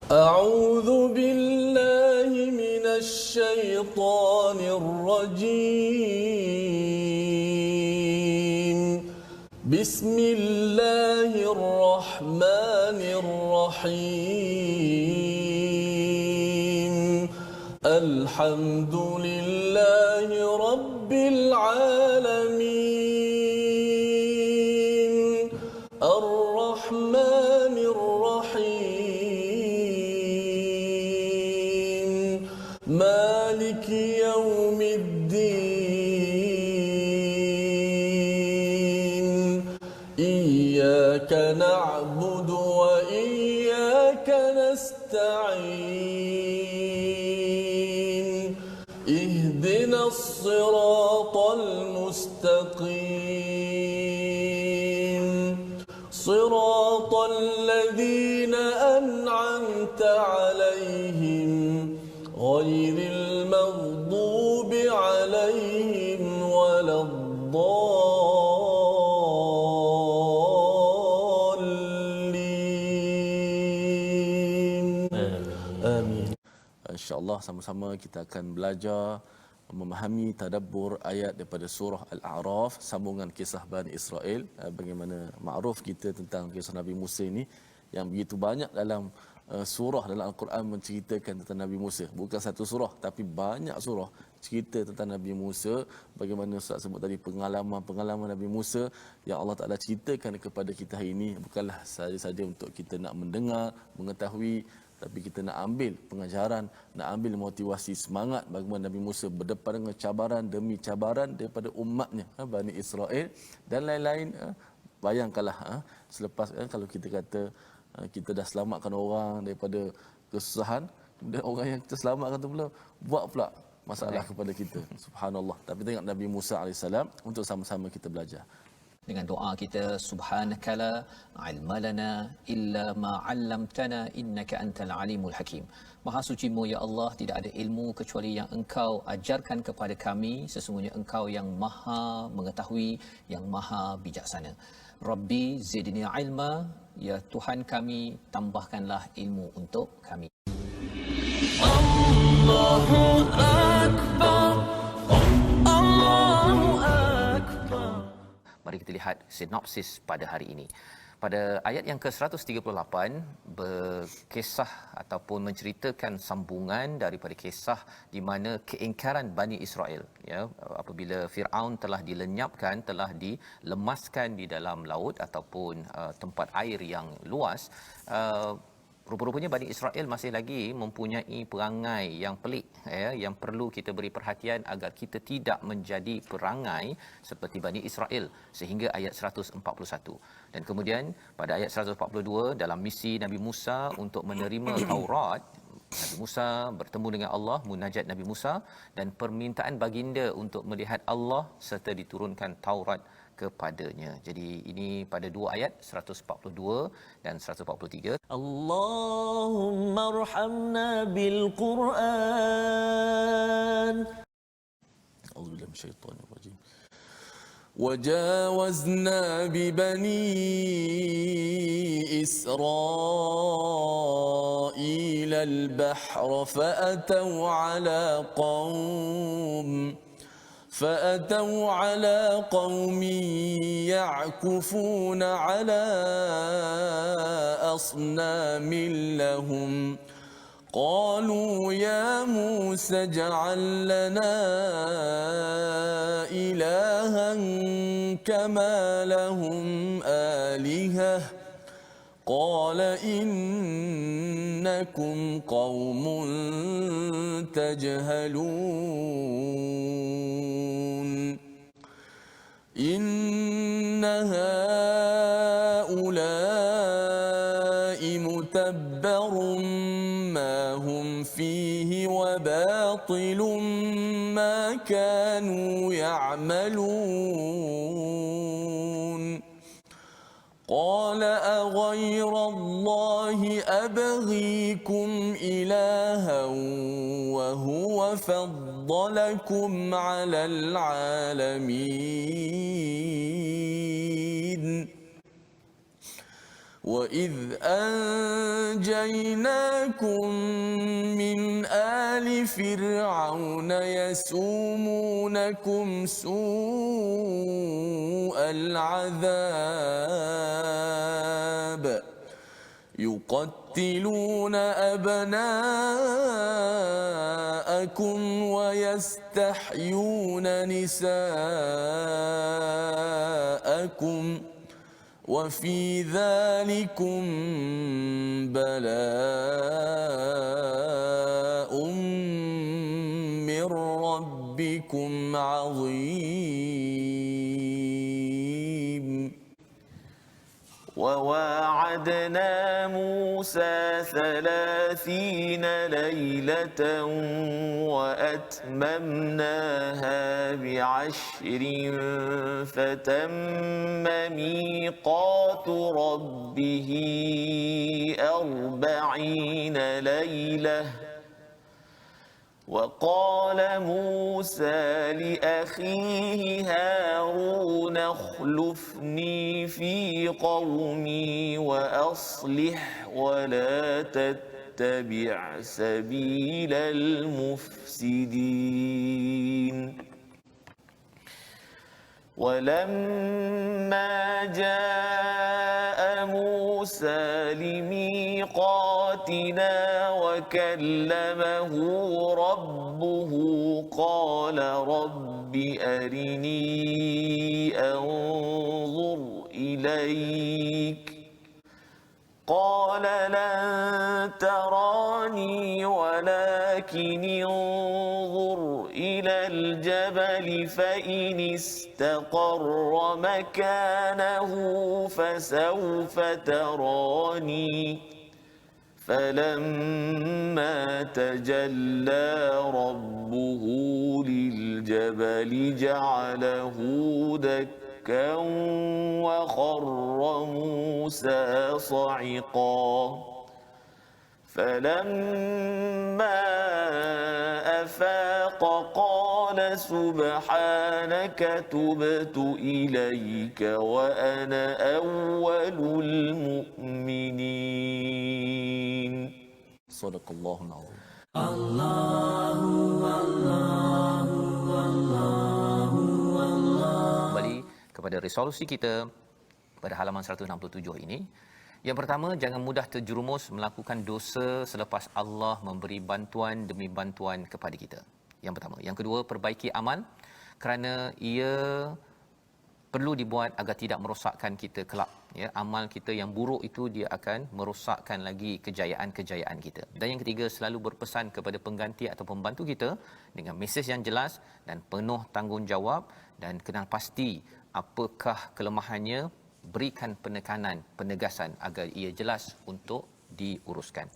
أعوذ بالله من الشيطان الرجيم بسم الله الرحمن الرحيم الحمد لله رب العالمين الرحمن الرحيم مالك يوم الدين إياك نعبد وإياك نستعين اهدنا الصراط المستقيم صراط الذين أنعمت عليهم غير المغضوب عليهم ولا الضالين آمين. InsyaAllah sama-sama kita akan belajar memahami tadabbur ayat daripada surah Al-A'raf, sambungan kisah Bani Israel. Bagaimana ma'ruf kita tentang kisah Nabi Musa ini yang begitu banyak dalam surah dalam Al-Quran menceritakan tentang Nabi Musa. Bukan satu surah tapi banyak surah cerita tentang Nabi Musa. Bagaimana Ustaz sebut tadi, pengalaman Nabi Musa yang Allah Ta'ala ceritakan kepada kita hari ini bukanlah saja untuk kita nak mendengar, mengetahui, tapi kita nak ambil pengajaran, nak ambil motivasi, semangat bagaimana Nabi Musa berdepan dengan cabaran demi cabaran daripada umatnya, Bani Israel dan lain-lain. Bayangkanlah selepas kalau kita kata kita dah selamatkan orang daripada kesusahan, kemudian orang yang kita selamatkan tu pula buat pula masalah kepada kita. Subhanallah. Tapi tengok Nabi Musa AS untuk sama-sama kita belajar. Dengan doa kita, subhanakala ilma lana illa ma 'allamtana innaka antal alimul hakim. Maha sucimu ya Allah, tidak ada ilmu kecuali yang Engkau ajarkan kepada kami, sesungguhnya Engkau yang Maha mengetahui, yang Maha bijaksana. Rabbi zidni ilma, ya Tuhan kami, tambahkanlah ilmu untuk kami. Allahu akbar, Allahu akbar. Mari kita lihat sinopsis pada hari ini. Pada ayat yang ke-138 berkisah ataupun menceritakan sambungan daripada kisah di mana keingkaran Bani Israel, ya, apabila Firaun telah dilenyapkan, telah dilemaskan di dalam laut ataupun tempat air yang luas. Rupa-rupanya Bani Israel masih lagi mempunyai perangai yang pelik, ya, yang perlu kita beri perhatian agar kita tidak menjadi perangai seperti Bani Israel sehingga ayat 141. Dan kemudian pada ayat 142 dalam misi Nabi Musa untuk menerima Taurat, Nabi Musa bertemu dengan Allah, munajat Nabi Musa dan permintaan baginda untuk melihat Allah serta diturunkan Taurat kepadanya. Jadi ini pada dua ayat 142 dan 143. Allahumma arhamna bil Quran. A'udzubillahi minasyaitonir rajim. وجاوزنا ببني إسرائيل البحر فأتوا على قوم يعكفون على أصنام لهم قالوا يا موسى اجعل لنا إلها كما لهم آلهة قال إنكم قوم تجهلون إن هؤلاء متبر ما هم فيه وباطل ما كانوا يعملون قال أغير الله أبغيكم إلها وهو فضلكم على العالمين وإذ أنجيناكم من آل فرعون يسومونكم سوء العذاب يقتلون أبناءكم ويستحيون نساءكم وفي ذلكم بلاء من ربكم عظيم وواعدنا موسى 30 ليلة وأتممناها ب10 فتم ميقات ربه 40 ليلة وقال موسى لأخيه هارون اخلفني في قومي وأصلح ولا تتبع سبيل المفسدين ولما جاء موسى لميقاتنا وكلمه ربه قال رب أرني أنظر إليك قال لن تراني ولكن انظر إلى الجبل فإن استقر مكانه فسوف تراني فلما تجلى ربه للجبل جعله دكا وخر موسى صعقا فلما أفاق قال سبحانك تبت إليك وأنا أول المؤمنين صدق الله العظيم. Kembali kepada resolusi kita pada halaman 167 ini. Yang pertama, jangan mudah terjerumus melakukan dosa selepas Allah memberi bantuan demi bantuan kepada kita. Yang pertama. Yang kedua, perbaiki amal kerana ia perlu dibuat agar tidak merosakkan kita kelak. Ya, amal kita yang buruk itu dia akan merosakkan lagi kejayaan-kejayaan kita. Dan yang ketiga, selalu berpesan kepada pengganti atau pembantu kita dengan mesej yang jelas dan penuh tanggungjawab dan kenal pasti apakah kelemahannya, berikan penekanan, penegasan agar ia jelas untuk diuruskan.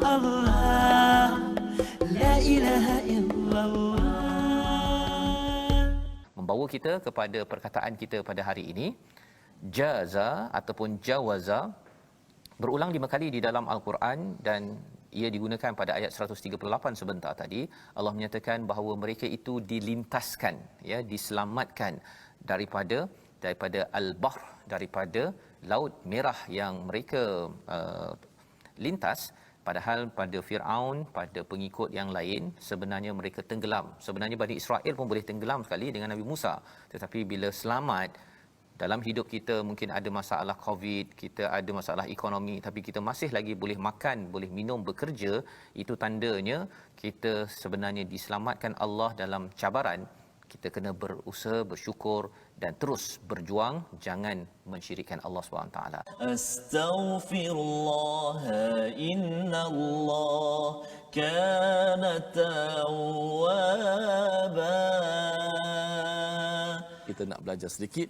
Allah, la ilaha illallah. Membawa kita kepada perkataan kita pada hari ini, jaza ataupun jawaza berulang 5 kali di dalam Al-Quran dan ia digunakan pada ayat 138 sebentar tadi. Allah menyatakan bahawa mereka itu dilintaskan, ya, diselamatkan daripada al-bahr, daripada laut merah yang mereka lintas. Padahal pada Fir'aun, pada pengikut yang lain, sebenarnya mereka tenggelam. Sebenarnya Bani Israel pun boleh tenggelam sekali dengan Nabi Musa. Tetapi bila selamat, dalam hidup kita mungkin ada masalah COVID, kita ada masalah ekonomi, tapi kita masih lagi boleh makan, boleh minum, bekerja, itu tandanya kita sebenarnya diselamatkan Allah dalam cabaran. Kita kena berusaha, bersyukur dan terus berjuang, jangan mensyirikkan Allah SWT. Astaghfirullah, innallah kana tawwaba. Kita nak belajar sedikit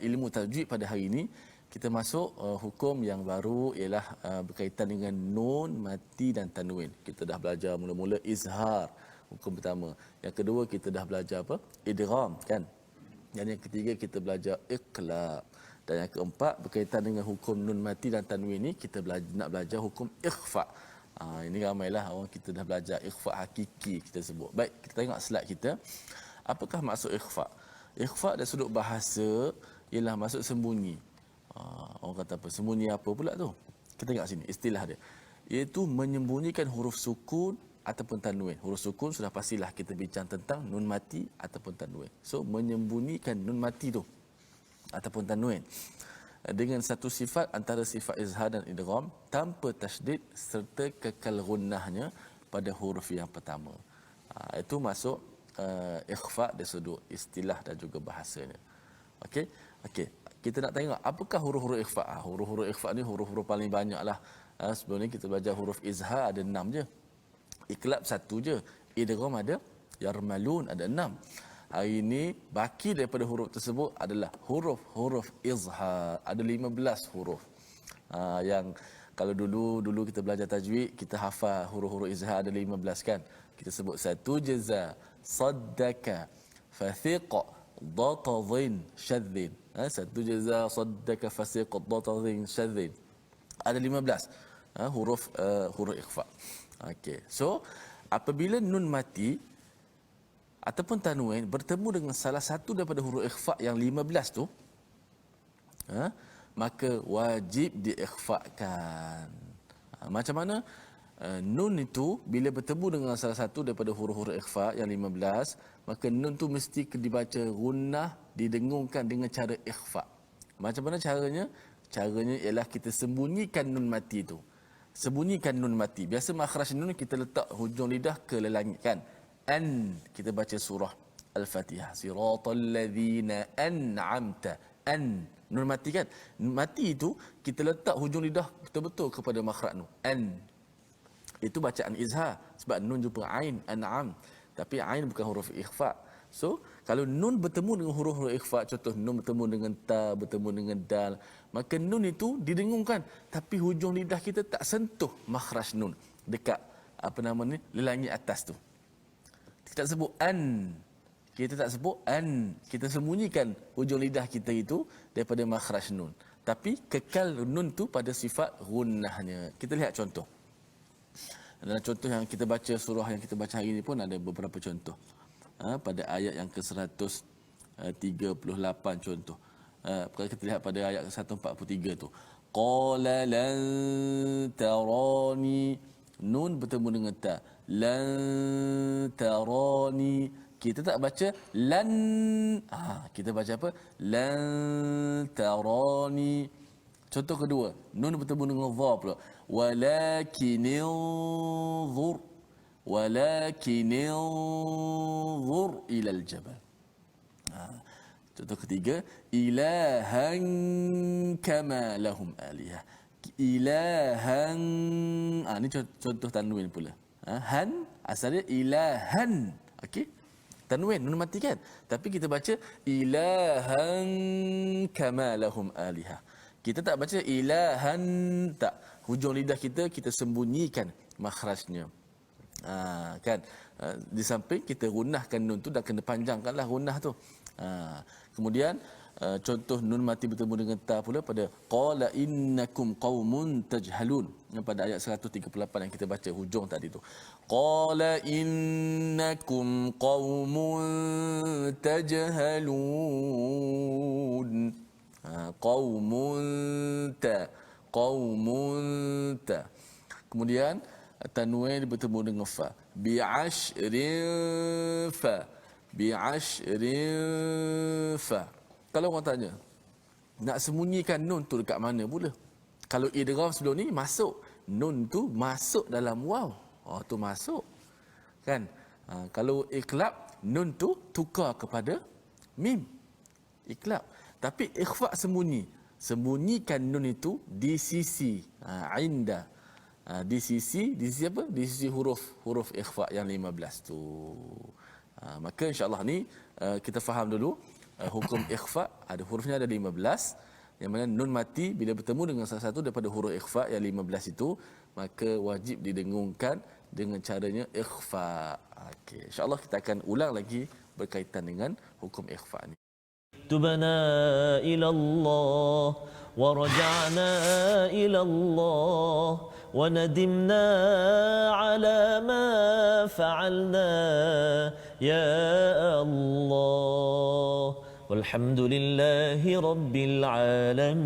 ilmu tajwid pada hari ini. Kita masuk hukum yang baru ialah berkaitan dengan nun, mati dan tanwin. Kita dah belajar mula-mula izhar, hukum pertama. Yang kedua kita dah belajar apa? Idgham, kan? Dan yang ketiga kita belajar iqlab. Dan yang keempat berkaitan dengan hukum nun mati dan tanwin ni kita nak belajar hukum ikhfa. Ini ramailah orang kita dah belajar ikhfa hakiki kita sebut. Baik, kita tengok slide kita. Apakah maksud ikhfa? Ikhfa dari sudut bahasa ialah maksud sembunyi. Orang kata apa? Sembunyi apa pula tu? Kita tengok sini istilah dia. Iaitu menyembunyikan huruf sukun ataupun tanwin. Huruf sukun sudah pastilah kita bincang tentang nun mati ataupun tanwin. So menyembunyikan nun mati tu ataupun tanwin dengan satu sifat antara sifat izhar dan idgham tanpa tasydid serta kekal gunnahnya pada huruf yang pertama. Itu masuk ikhfa dari sudut istilah dan juga bahasanya. Okey. Kita nak tengok apakah huruf-huruf ikhfa. Huruf-huruf ikhfa ni huruf-huruf paling banyaklah. Sebelum ni kita belajar huruf izhar ada 6 je. Iqlab 1 je. Idgham ada, yarmalun ada 6. Hari ini baki daripada huruf tersebut adalah huruf-huruf izhar. Ada 15 huruf. Yang kalau dulu kita belajar tajwid, kita hafal huruf-huruf izhar ada 15 kan. Kita sebut satu jaza, saddaka, fathiqa, datadhin, syadzin. Satu jaza, saddaka, fathiqa, datadhin, syadzin. Ada 15 huruf ikhfa. Okey. So apabila nun mati ataupun tanwin bertemu dengan salah satu daripada huruf ikhfa yang 15 tu, maka wajib diikhfakan. Macam mana? Nun itu bila bertemu dengan salah satu daripada huruf-huruf ikhfa yang 15, maka nun tu mesti dibaca gunnah, didengungkan dengan cara ikhfa. Macam mana caranya? Caranya ialah kita sembunyikan nun mati tu. Sembunyikan nun mati. Biasa makhraj nun kita letak hujung lidah ke langit kan. An, kita baca surah Al-Fatihah. Siratal ladzina an'amta. An, nun mati kan. Nun mati itu kita letak hujung lidah betul-betul kepada makhraj nun. An. Itu bacaan izhar sebab nun jumpa ain, an'am. Tapi ain bukan huruf ikhfa. So, kalau nun bertemu dengan huruf-huruf ikhfa, contoh nun bertemu dengan ta, bertemu dengan dal, maka nun itu didengungkan, tapi hujung lidah kita tak sentuh makhraj nun dekat langit atas tu. Kita tak sebut an. Kita sembunyikan hujung lidah kita itu daripada makhraj nun. Tapi kekal nun tu pada sifat gunnahnya. Kita lihat contoh. Dalam contoh yang kita baca, surah yang kita baca hari ini pun ada beberapa contoh. Pada ayat yang ke-138 contoh. Kalau kita lihat pada ayat ke-143 tu. Qala lan tarani, nun bertemu dengan ta. Lan tarani. Kita tak baca lan. Kita baca apa? Lan tarani. Contoh kedua, nun bertemu dengan dha pula. Walakinilzur ilal jabal. Contoh ketiga, ilahan kama lahum alihah. Ilahan. Ni contoh tanwin pula. Han asalnya ilahan. Okey. Tanwin nun mati kan? Tapi kita baca ilahan kama lahum alihah. Kita tak baca ilahan, tak. Hujung lidah kita sembunyikan makhrajnya. Kan? Di samping kita gunnahkan nun tu dan kena panjangkanlah gunnah tu. Kemudian contoh nun mati bertemu dengan ta pula pada qala innakum qaumun tajhalun. Pada ayat 138 yang kita baca hujung tadi tu. Qala innakum qaumun tajhalun. Qaumun ta. Kemudian tanwin bertemu dengan fa. Bi'ashrin fa. Kalau orang tanya, nak sembunyikan nun tu dekat mana pula? Kalau idgham sebelum ni masuk, nun tu masuk dalam waw. Tu masuk. Kan? Kalau iqlab, nun tu tukar kepada mim. Iqlab. Tapi ikhfa sembunyi. Sembunyikan nun itu di sisi inda. Di sisi apa? Di sisi huruf ikhfa yang 15 tu. Maka insya-Allah ni kita faham dulu hukum ikhfa. Ada hurufnya ada 15. Yang mana nun mati bila bertemu dengan salah satu daripada huruf ikhfa yang 15 itu, maka wajib didengungkan dengan caranya ikhfa. Okey, insya-Allah kita akan ulang lagi berkaitan dengan hukum ikhfa ni. تبنا إلى الله ورجعنا إلى الله وندمنا على ما فعلنا يا الله والحمد لله رب العالمين